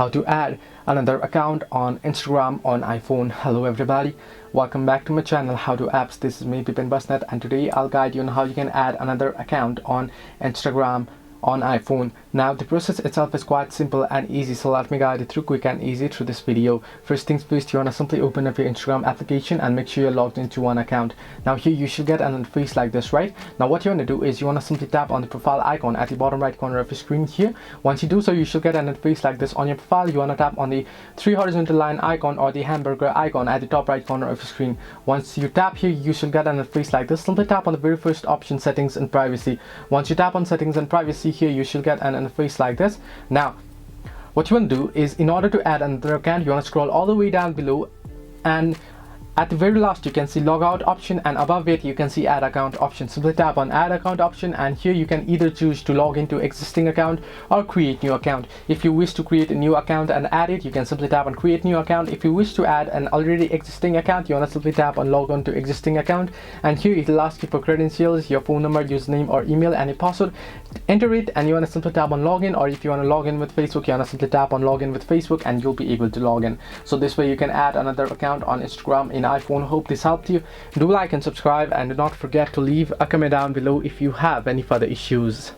how to add another account on Instagram on iPhone. Hello everybody, welcome back to my channel How to Apps. This is me Bipin Basnet, and today I'll guide you on how you can add another account on Instagram on iPhone. Now the process itself is quite simple and easy, so let me guide you through quick and easy through this video. First things first, you want to simply open up your Instagram application and make sure you're logged into one account. Now here you should get an interface like this, right? Now what you want to do is you want to simply tap on the profile icon at the bottom right corner of your screen here. Once you do so, you should get an interface like this on your profile. You want to tap on the three horizontal line icon or the hamburger icon at the top right corner of your screen. Once you tap here, you should get an interface like this. Simply tap on the very first option, settings and privacy. Once you tap on settings and privacy, here you should get an interface like this. Now what you want to do is, in order to add another account, you want to scroll all the way down below, and at the very last you can see logout option, and above it you can see add account option. Simply tap on add account option, and here you can either choose to log into existing account or create new account. If you wish to create a new account and add it, you can simply tap on create new account. If you wish to add an already existing account, you want to simply tap on log on to existing account, and here it will ask you for credentials, your phone number, username or email, and a password. Enter it, and you want to simply tap on login, or if you want to log in with Facebook, you want to simply tap on login with Facebook, and you'll be able to log in. So this way you can add another account on Instagram in iPhone. Hope this helped you. Do like and subscribe, and do not forget to leave a comment down below if you have any further issues.